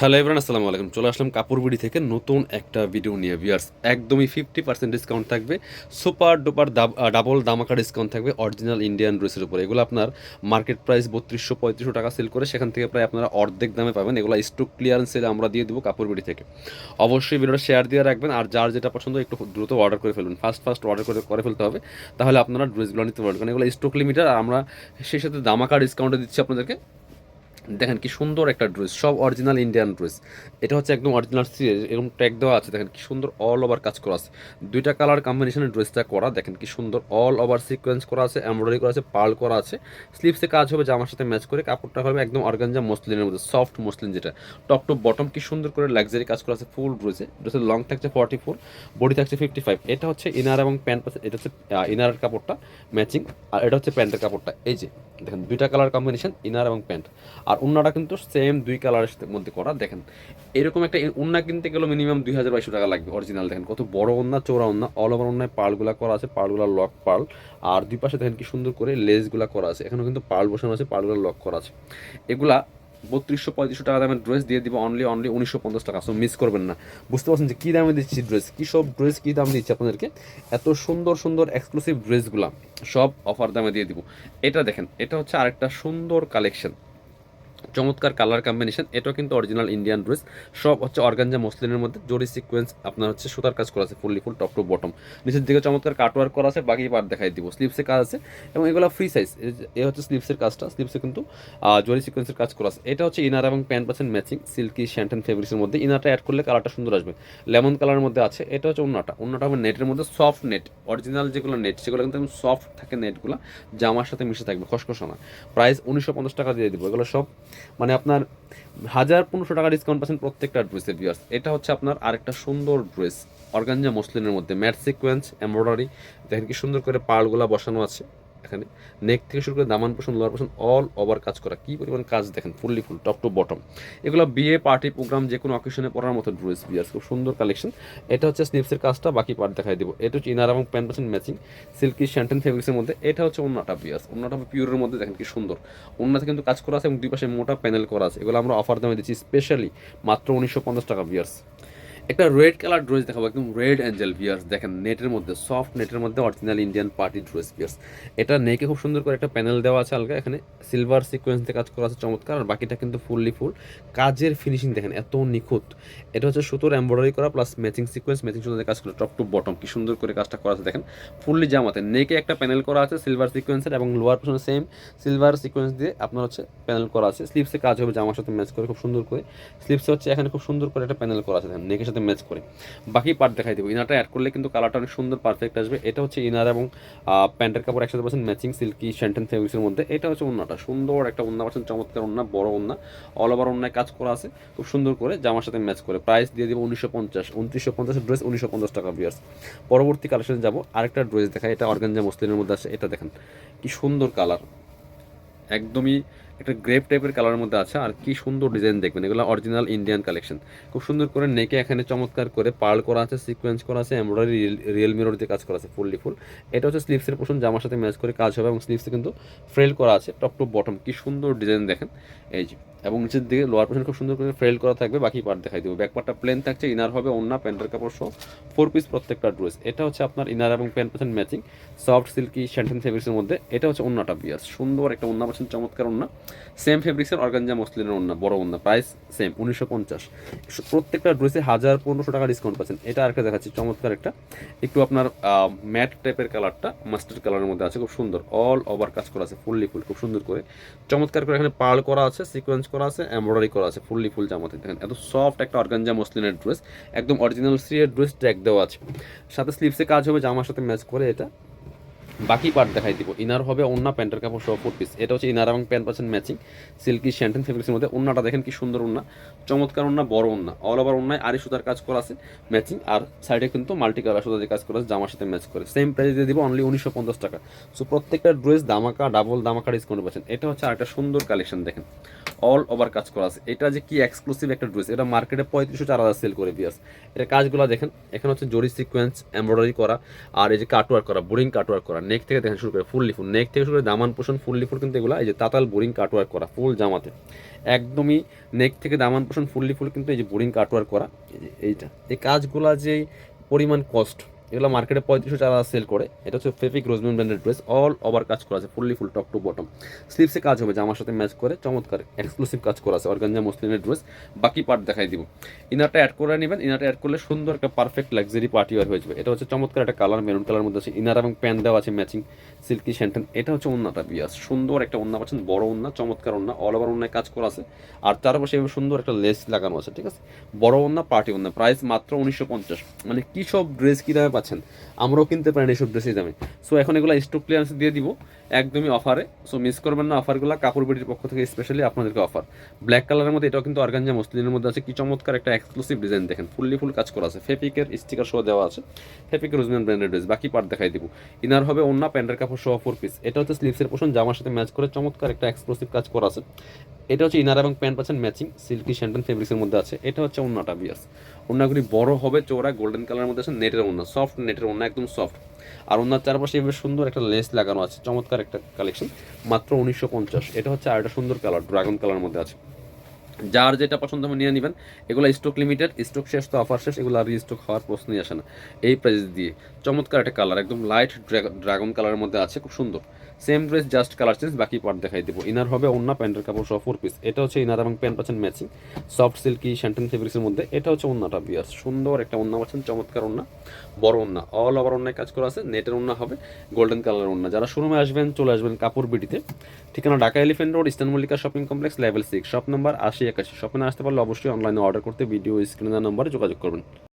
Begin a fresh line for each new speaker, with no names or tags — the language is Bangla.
হ্যালো এভরিওয়ান, আসসালামু আলাইকুম। চলে আসলাম কাপড় বিডি থেকে নতুন একটা ভিডিও নিয়ে। ভিউয়ার্স, একদমই 50% ডিসকাউন্ট থাকবে। সুপার ডুপার ডাবল দামাকা ডিসকাউন্ট থাকবে অরিজিনাল ইন্ডিয়ান ড্রেসের উপরে। এগুলো আপনার মার্কেট প্রাইস 3200-3500 টাকা সেল করে, সেখান থেকে প্রায় আপনারা অর্ধেক দামে পাবেন। এগুলো স্টক ক্লিয়ারেন্স সেলে আমরা দিয়ে দেবো কাপড় বিডি থেকে। অবশ্যই ভিডিওটা শেয়ার দিয়ে রাখবেন, আর যার যেটা পছন্দ একটু দ্রুত অর্ডার করে ফেলবেন। ফার্স্ট অর্ডার করে ফেলতে হবে, তাহলে আপনারা ড্রেসগুলো নিতে পারবেন। কারণ এগুলো স্টক লিমিটেড, আর আমরা সেই সাথে দামাকা ডিসকাউন্টে দিচ্ছি আপনাদেরকে। দেখেন কি সুন্দর একটা ড্রেস, সব অরিজিনাল ইন্ডিয়ান ড্রেস। এটা হচ্ছে একদম অরিজিনাল সিরিজ, এরকম ট্যাগ দেওয়া আছে। দেখেন কি সুন্দর অল ওভার কাজ করা আছে, দুইটা কালার কম্বিনেশনের ড্রেসটা করা। দেখেন কি সুন্দর অল ওভার সিকোয়েন্স করা আছে, এমব্রয়ডারি করা আছে, পার্ল করা আছে। স্লিভসে কাজ হবে জামার সাথে ম্যাচ করে। কাপড়টা হবে একদম অর্গানজা মসলিনের মধ্যে, সফট মসলিন যেটা। টপ টু বটম কি সুন্দর করে লাক্সারি কাজ করা আছে ফুল ড্রেসে। ড্রেসের লং থাকছে 44, বডি থাকছে 55। এটা হচ্ছে ইনার এবং প্যান্ট, এটা হচ্ছে ইনারের কাপড়টা ম্যাচিং, আর এটা হচ্ছে প্যান্টের কাপড়টা। এই যে দেখেন দুইটা কালার কম্বিনেশন, ইনার এবং প্যান্ট। আর উন্নাটা কিন্তু সেম দুই কালারের মধ্যে করা। দেখেন এরকম একটা উন্না কিনতে গেলে মিনিমাম 2200 টাকা লাগবে অরিজিনাল। দেখেন কত বড় উন্না, চৌড়া উন্না, অল ওভার উন্নায় পার্লগুলা করা আছে, পার্লগুলা লক পার্ল। আর দুই পাশে দেখেন কি সুন্দর করে লেসগুলা করা আছে, এখানেও কিন্তু পার্ল বসানো আছে, পার্লগুলা লক করা আছে। এগুলা 3200-3500 টাকা দামের ড্রেস দিয়ে দিব অনলি 1950 টাকা। সো মিস করবেন না। বুঝতে পারছেন যে কী দামে দিচ্ছি ড্রেস, কী সব ড্রেস কী দাম দিচ্ছি আপনাদেরকে। এত সুন্দর সুন্দর এক্সক্লুসিভ ড্রেসগুলা সব অফার দামে দিয়ে দিব। এটা দেখেন, এটা হচ্ছে আরেকটা সুন্দর কালেকশন, চমৎকার কালার কম্বিনেশন। এটাও কিন্তু অরিজিনাল ইন্ডিয়ান ড্রেস, সব হচ্ছে অর্গানজা মসলিনের মধ্যে। জরি সিকোয়েন্স আপনার হচ্ছে সুতার কাজ করা আছে, ফুল টপ টু বটম। নিচের দিকে চমৎকার কাটওয়ার্ক করা আছে, বাকি পার্ট দেখাই দিব। স্লিভসে কাজ আছে, এবং এগুলো ফ্রি সাইজ। এ হচ্ছে স্লিভসের কাজটা, স্লিভসে কিন্তু জরি সিকোয়েন্সের কাজ করা আছে। এটা হচ্ছে ইনার এবং প্যান্ট পাচ্ছেন ম্যাচিং, সিল্কি শ্যান্টেন ফেব্রিক্সের মধ্যে। ইনারটা অ্যাড করলে কালারটা সুন্দর আসবে, লেমন কালারের মধ্যে আছে। এটা হচ্ছে ওন্নাটা হবে নেটের মধ্যে, সফট নেট। অরিজিনাল যেগুলো নেট সেগুলো কিন্তু সফট থাকে, নেটগুলো জামার সাথে মিশে থাকবে, খসখসা না। প্রাইস 1950 টাকা দিয়ে দিব। এগুলো সব মানে আপনার 1500 টাকা ডিসকাউন্ট পাচ্ছেন প্রত্যেকটা ড্রেসের। ভিউয়ার্স, এটা হচ্ছে আপনার আরেকটা সুন্দর ড্রেস, অর্গানজা মসলিনের মধ্যে, ম্যাট সিকোয়েন্স এমব্রয়ডারি। দেখেন কি সুন্দর করে পার্লগুলা বসানো আছে এখানে। নেক থেকে শুরু করে দামান পোষণ, লোয়ার পোষণ, অল ওভার কাজ করা। কি পরিমাণ কাজ দেখেন, ফুল টপ টু বটম। এগুলো বিয়ে পার্টি প্রোগ্রাম যে কোনো অকেশনে পরার মতো ড্রেস। ভিউয়ার্স, খুব সুন্দর কালেকশন। এটা হচ্ছে স্লিভসের কাজটা, বাকি পার্ট দেখাই দিব। এটা হচ্ছে ইনার এবং প্যান্ট পাচ্ছেন ম্যাচিং, সিল্কি শ্যান্টেন ফেব্রিক্সের মধ্যে। এটা হচ্ছে ওন্নাটা। ভিউয়ার্স, ওন্নাটা পিওরের মধ্যে। দেখেন কি সুন্দর ওন্নাতে কিন্তু কাজ করা আছে, এবং দুই পাশে মোটা প্যানেল করা আছে। এগুলো আমরা অফার দামে দিচ্ছি স্পেশালি মাত্র 1950 টাকা। ভিউয়ার্স, একটা রেড কালার ড্রেস দেখাবো, একদম রেড অ্যাঞ্জেল। ভিউয়ার্স, দেখেন নেটের মধ্যে, সফট নেটের মধ্যে original Indian party dress. Viewers, এটা নেকে খুব সুন্দর করে একটা প্যানেল দেওয়া আছে আলগা, এখানে সিলভার সিকোয়েন্স দিয়ে কাজ করা আছে চমৎকার। আর বাকিটা কিন্তু ফুল কাজের ফিনিশিং দেখেন এত নিখুঁত। এটা হচ্ছে সুতোর এমব্রয়ডারি করা প্লাস ম্যাচিং সিকোয়েন্স, ম্যাচিং সুতো দিয়ে কাজ করে টপ টু বটম। কি সুন্দর করে কাজটা করা আছে দেখেন, ফুললি জামাতে। নেকে একটা প্যানেল করা আছে সিলভার সিকোয়েন্সের, এবং লোয়ার পোর্শনে সেম সিলভার সিকোয়েন্স দিয়ে আপনার হচ্ছে প্যানেল করা আছে। স্লিভসে কাজ হবে জামার সাথে ম্যাচ করে খুব সুন্দর করে। স্লিভসে হচ্ছে এখানে খুব সুন্দর করে একটা প্যানেল করা আছে দেখেন, নেকের সাথে ম্যাচ করে। বাকি পার্ট দেখাই দেবো। ইনারটা অ্যাড করলে কিন্তু কালারটা অনেক সুন্দর পারফেক্ট আসবে। এটা হচ্ছে ইনার এবং প্যান্টের কাপড় 100% ম্যাচিং, সিল্কি শ্যান্টেন ফেব্রিক্সের মধ্যে। এটা হচ্ছে ওন্নাটা, সুন্দর একটা ওন্না পাচ্ছেন, চমৎকার ওন্না, বড় ওন্না, অল ওভার ওন্নায় কাজ করা আছে খুব সুন্দর করে, জামার সাথে ম্যাচ করে। প্রাইস দিয়ে দিব 1950। 2950 ড্রেস 1950 টাকা। ভিউয়ার্স, পরবর্তী কালেকশনে যাবো। আরেকটা ড্রেস দেখায়, এটা অর্গানজা মসলিনের মধ্যে আছে। এটা দেখেন কি সুন্দর কালার, একদমই একটা গ্রেপ টাইপের কালারের মধ্যে আছে। আর কি সুন্দর ডিজাইন দেখবেন, এগুলো অরিজিনাল ইন্ডিয়ান কালেকশন। খুব সুন্দর করে নেকে এখানে চমৎকার করে পার্ল করা আছে, সিকোয়েন্স করা আছে, এমব্রয়ডারি রিয়েল মিরর দিয়ে কাজ করা আছে ফুল। এটা হচ্ছে স্লিভসের পোর্শন, জামার সাথে ম্যাচ করে কাজ হবে, এবং স্লিভসে কিন্তু ফ্রেল করা আছে টপ টু বটম। কি সুন্দর ডিজাইন দেখেন, এই যে। এবং নিচের দিকে লোয়ার পোর্শন খুব সুন্দর করে ফ্রেল করা থাকবে, বাকি পার্ট দেখাই দেবো। ব্যাক পার্টটা প্লেন থাকছে, ইনার হবে ওন্না, প্যান্টের কাপড় সহ 4 পিস প্রত্যেকটা ড্রেস। এটা হচ্ছে আপনার ইনার এবং প্যান্ট পাচ্ছেন ম্যাচিং, সফট সিল্কি শ্যান্টেন ফেব্রিক্সের মধ্যে। এটা হচ্ছে ওন্নাটা। বিয়াস, সুন্দর একটা ওন্না পাচ্ছেন, চমৎকার ওন্না, সেম ফেব্রিক্সের অর্গানজা মসলিনের ওন্না, বড় ওন্না। Price same 1950। প্রত্যেকটা ড্রেসে 1500 টাকা ডিসকাউন্ট পাচ্ছেন। এটা আরেকটা দেখাচ্ছি, চমৎকার একটা একটু আপনার ম্যাট টাইপের কালারটা মাস্টার্ড কালারের মধ্যে আছে, খুব সুন্দর অল ওভার কাজ করা আছে ফুল খুব সুন্দর করে, চমৎকার করে এখানে পার্ল করা আছে, সিকোয়েন্স করা আছে, এমব্রয়ডারি করা আছে ফুল জামাতে। দেখেন এত সফট একটা অর্গানজা মসলিনের ড্রেস, একদম অরিজিনাল সিরিয়ার ড্রেস, ট্যাগ দেওয়া আছে। সাথে স্লিভসে কাজ হবে জামার সাথে ম্যাচ করে। এটা বাকি পার্ট দেখাই দিব। ইনার হবে ওন্না, প্যান্টের কাপড় সহ 4 পিস। এটা হচ্ছে ইনার এবং প্যান্ট পাচ্ছেন ম্যাচিং, সিল্কি শ্যান্টেন ফেব্রিক্সের মধ্যে। ওন্নাটা দেখেন কি সুন্দর ওন্না, চমৎকার ওন্না, বড় ওন্না, অল ওভার ওন্নায় আড়ি সুতার কাজ করা আছে ম্যাচিং, আর সাইডে কিন্তু মাল্টি কালার সুতা দিয়ে কাজ করা আছে, জামার সাথে ম্যাচ করে। সেম প্রাইস দিয়ে দিব অনলি 1950 টাকা। সো প্রত্যেকটা ড্রেস দামাকা, ডাবল দামাকা ডিসকাউন্ট পাচ্ছেন। এটা হচ্ছে আরেকটা সুন্দর কালেকশন দেখেন, অল ওভার কাজ করা আছে। এটা যে কি এক্সক্লুসিভ একটা ড্রেস, এটা মার্কেটে 3500-4000 সেল করে। বিয়াস, এটা কাজগুলো দেখেন, এখানে হচ্ছে জরি সিকোয়েন্স এমব্রয়ডারি করা, আর এই যে কাটওয়ার্ক করা, বোরিং কাটওয়ার্ক করা। নেক থেকে দেখেন শুরু করে ফুল নেক থেকে শুরু করে দামান পোষণ ফুল কিন্তু এগুলো এই যে তাতাল বোরিং কাটওয়ার্ক করা ফুল জামাতে। একদমই নেক থেকে দামান পোর্শন ফুল কিন্তু এই যে বোরিং কাটওয়ার্ক করা, এই যে এইটা, এই কাজগুলা যে পরিমাণ কস্ট, এগুলো মার্কেটে 3500 টাকা সেল করে। এটা হচ্ছে ফেভিক রোজমেন ব্র্যান্ডের ড্রেস, অল ওভার কাজ করা আছে ফুল টপ টু বটম। স্লিভসে কাজ হবে জামার সাথে ম্যাচ করে, চমৎকার এক্সক্লুসিভ কাজ করা আছে অর্গানজা মসলিনের ড্রেস। বাকি পার্ট দেখাই দিব। ইনারটা অ্যাড করে নেবেন, ইনারটা অ্যাড করলে সুন্দর একটা পারফেক্ট লাক্সারি পার্টি ওয়্যার হয়ে যাবে। এটা হচ্ছে চমৎকার একটা কালার, মেরুন কালার মধ্যে আছে, ইনার এবং প্যান্ট দেওয়া আছে ম্যাচিং সিল্কি শ্যান্টেন। এটা হচ্ছে ওন্নাটা বিয়াস, সুন্দর একটা ওন্না পাচ্ছেন, বড় ওন্না, চমৎকার ওন্না, অল ওভার ওন্নায় কাজ করা আছে। আর তার পাশে সুন্দর একটা লেস লাগানো আছে, ঠিক আছে। বড় ওন্না, পার্টি ওন্না, প্রাইস মাত্র 1950। মানে কী সব ড্রেস কী দামে পাচ্ছেন, আমরাও কিনতে পারেন এইসব ড্রেসের দামে। সো এখন এগুলো স্টক ক্লিয়ারেন্স দিয়ে দিব একদমই অফারে। সো মিস করবেন না অফারগুলো, কাপড় বিটির পক্ষ থেকে স্পেশালি আপনাদেরকে অফার। ব্ল্যাক কালারের মধ্যে এটাও কিন্তু অর্গানজা মসলিনের মধ্যে আছে, কি চমৎকার একটা এক্সক্লুসিভ ডিজাইন দেখেন, ফুল কাজ করা আছে, ফেপিকের স্টিকার শো দেওয়া আছে, ফেপিকের রোজমেন ব্র্যান্ডের ড্রেস। বাকি পার্ট দেখাই দিব। ইনার হবে ওন্না, প্যান্টের কাপড় সহ 4 পিস। এটা হচ্ছে স্লিভসের পোর্শন, জামার সাথে ম্যাচ করে চমৎকার একটা এক্সক্লুসিভ কাজ করা আছে। এটা হচ্ছে ইনার এবং প্যান্ট পাচ্ছেন ম্যাচিং সিল্কি শ্যান্টন ফেব্রিক্সের মধ্যে আছে। এটা হচ্ছে ওন্নাটা বিয়াস, ওন্নাগুলি বড় হবে, চৌড়া গোল্ডেন কালারের মধ্যে আছে, নেটের ওন্না, সফট নেটের ওন্না, একদম সফট। আর ওনার চারপাশে এভাবে সুন্দর একটা লেস লাগানো আছে, চমৎকার একটা কালেকশন, মাত্র 1950। এটা হচ্ছে আরেকটা সুন্দর কালার, ড্রাগন কালার মধ্যে আছে। যার যেটা পছন্দ হবে নিয়ে নেবেন। এগুলো স্টক লিমিটেড, স্টক শেষ তো অফার শেষ, এগুলো আর রিস্টক হওয়ার প্রশ্নই আসে না এই প্রাইস দিয়ে। চমৎকার একটা কালার, একদম লাইট ড্রাগন কালারের মধ্যে আছে, খুব সুন্দর। Same dress, just colour change, বাকি পার্ট দেখাই দেবো। ইনার হবে ওন্না, প্যান্টের কাপড় সহ 4 পিস। এটা হচ্ছে ইনার এবং প্যান্ট পাচ্ছেন ম্যাচিং সফট সিল্কি শ্যান্টন ফেব্রিক্সের মধ্যে। এটা হচ্ছে ওন্নাটা বিয়াস, সুন্দর একটা ওন্না পাচ্ছেন, চমৎকার ওন্না, বড় ওন্না, অল ওভার ওন্নায় কাজ করা আছে, নেটের ওন্না হবে, গোল্ডেন কালার ওন্না। যারা শোরুমে আসবেন চলে আসবেন কাপড় বিটিতে, ঠিকানা Dhaka elephant road, eastern Mallika shopping complex, level 6, shop number 8081। শপে না আসতে পারলে অবশ্যই অনলাইনে অর্ডার করতে ভিডিও স্ক্রিনে দেওয়া নম্বরে যোগাযোগ করবেন।